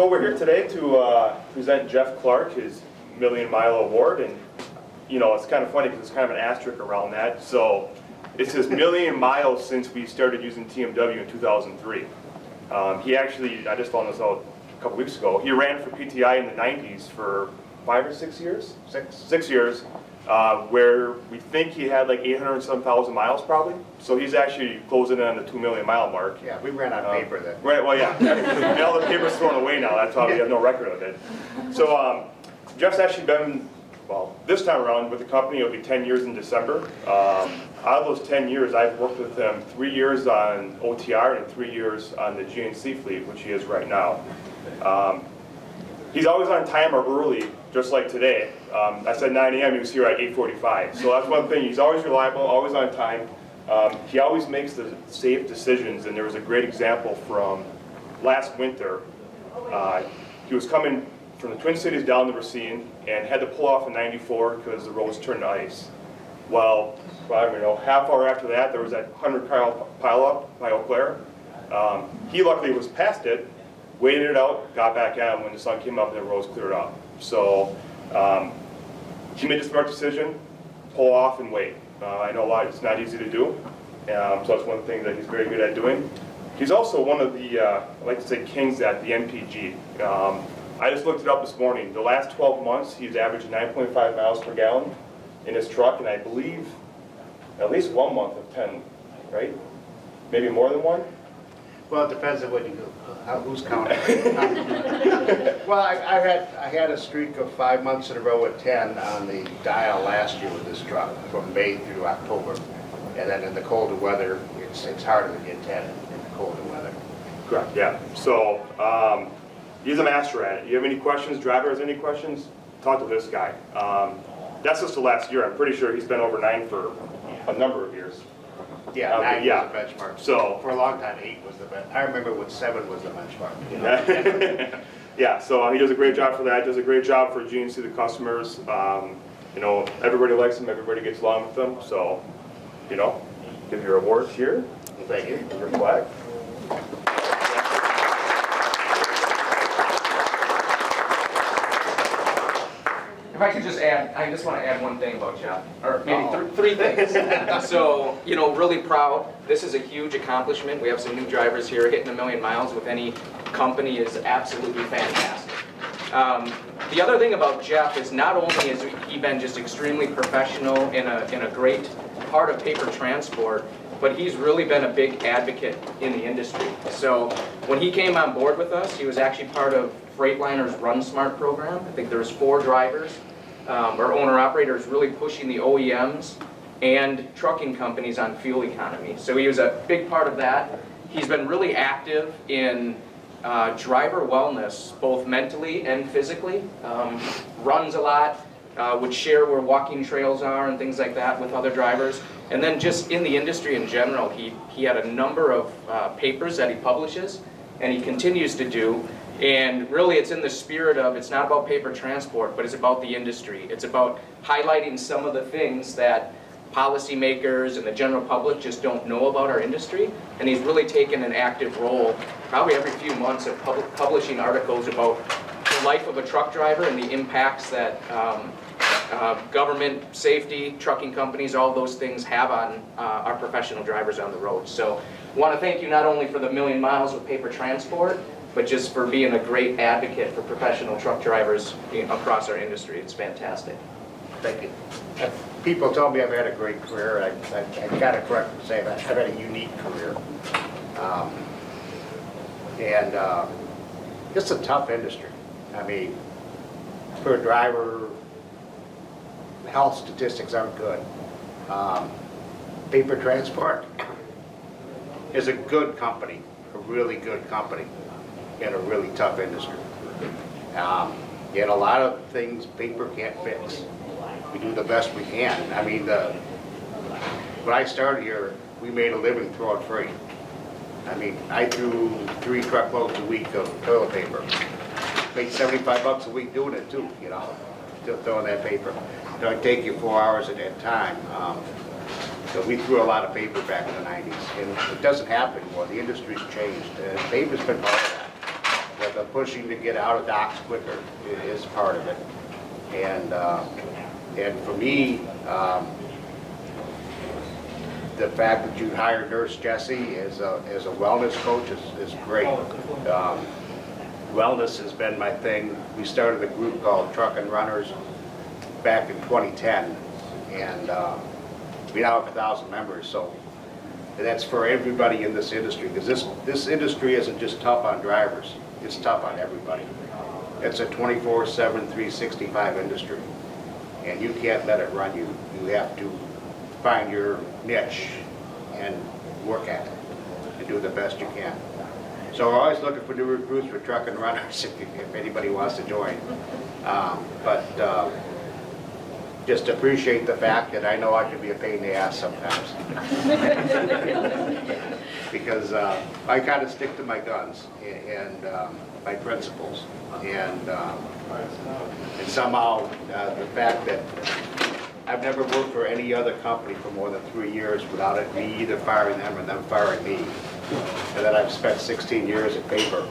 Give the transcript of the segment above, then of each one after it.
So we're here today to present Jeff Clark his Million Mile Award, and you know it's kind of funny because there's kind of an asterisk around that. So it's his million miles since we started using TMW in 2003. He actually, I just found this out a couple weeks ago. He ran for PTI in the 90s for 5 or 6 years. 6 years, where we think he had like 800 and some thousand miles probably. So he's actually closing in on the 2 million mile mark. Yeah, we ran on paper then. Right, well, yeah. And all the paper's thrown away now. That's why we have no record of it. So Jeff's actually been, well, this time around with the company, it'll be 10 years in December. Out of those 10 years, I've worked with him 3 years on OTR and 3 years on the GNC fleet, which he is right now. He's always on time or early, just like today. I said 9 a.m., he was here at 8:45. So that's one thing, he's always reliable, always on time. He always makes the safe decisions, and there was a great example from last winter. He was coming from the Twin Cities down to Racine and had to pull off in 94 because the roads turned to ice. Well, I don't know, half hour after that, there was that 100-car pile-up by Eau Claire. He luckily was past it, waited it out, got back on when the sun came up and the roads cleared up. So he made a smart decision, pull off and wait. I know it's not easy to do, so that's one thing that he's very good at doing. He's also one of the, I like to say, kings at the NPG. I just looked it up this morning. The last 12 months, he's averaged 9.5 miles per gallon in his truck, and I believe at least 1 month of 10, right? Maybe more than one? Well, it depends on what you do, who's counting. Well, I had a streak of 5 months in a row at 10 on the dial last year with this truck from May through October. And then in the colder weather, it's harder to get 10 in the colder weather. Correct, yeah. So he's a master at it. You have any questions? Driver has any questions? Talk to this guy. That's just the last year. I'm pretty sure he's been over 9 for a number of years. Yeah, 9 yeah. was the benchmark. So for a long time, 8 was the benchmark. I remember when 7 was the benchmark. You know? Yeah, so he does a great job for that. Does a great job for GNC, the customers. You know, everybody likes him. Everybody gets along with him. So, you know, give your awards here. Thank you. Your flag. If I could just add, I just want to add one thing about Jeff, or maybe three things. So, you know, really proud. This is a huge accomplishment. We have some new drivers here. Hitting 1 million miles with any company is absolutely fantastic. The other thing about Jeff is not only has he been just extremely professional in a great part of paper transport, but he's really been a big advocate in the industry. So when he came on board with us, he was actually part of Freightliner's Run Smart program. I think there was 4 drivers or owner-operators really pushing the OEMs and trucking companies on fuel economy. So he was a big part of that. He's been really active in driver wellness, both mentally and physically. Runs a lot, would share where walking trails are and things like that with other drivers. And then just in the industry in general, he had a number of papers that he publishes, and he continues to do. And really it's in the spirit of, it's not about paper transport, but it's about the industry. It's about highlighting some of the things that policymakers and the general public just don't know about our industry. And he's really taken an active role, probably every few months, of publishing articles about the life of a truck driver and the impacts that government, safety, trucking companies, all those things have on our professional drivers on the road. So I want to thank you not only for the 1 million miles with paper transport, but just for being a great advocate for professional truck drivers across our industry. It's fantastic. Thank you. People tell me I've had a great career. I got to correct and say that I've had a unique career. It's a tough industry. I mean, for a driver, health statistics aren't good. Paper transport is a good company, a really good company, in a really tough industry. Yet a lot of things paper can't fix. We do the best we can. I mean, when I started here, we made a living throwing freight. I mean, I threw 3 truckloads a week of toilet paper. Made $75 a week doing it too, you know, throwing that paper. It don't take you 4 hours at that time. So we threw a lot of paper back in the 90s, and it doesn't happen anymore. The industry's changed. Paper's been part of that. the pushing to get out of docks quicker is part of it. And for me, the fact that you hired Nurse Jessie as a wellness coach is great. Wellness has been my thing. We started a group called Truckin' Runners back in 2010, and we now have 1,000 members. So that's for everybody in this industry, because this industry isn't just tough on drivers, it's tough on everybody. It's a 24/7, 365 industry, and you can't let it run you. You have to find your niche and work at it and do the best you can. So we're always looking for new recruits for Truckin' Runners if anybody wants to join. Just appreciate the fact that I know I can be a pain in the ass sometimes. Because I kind of stick to my guns and my principles. And somehow the fact that I've never worked for any other company for more than 3 years without it me either firing them or them firing me. And that I've spent 16 years at paper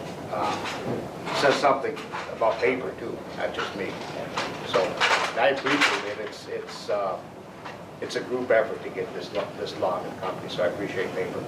says something about paper too, not just me. So I appreciate it. It's a group effort to get this long in company, so I appreciate paper.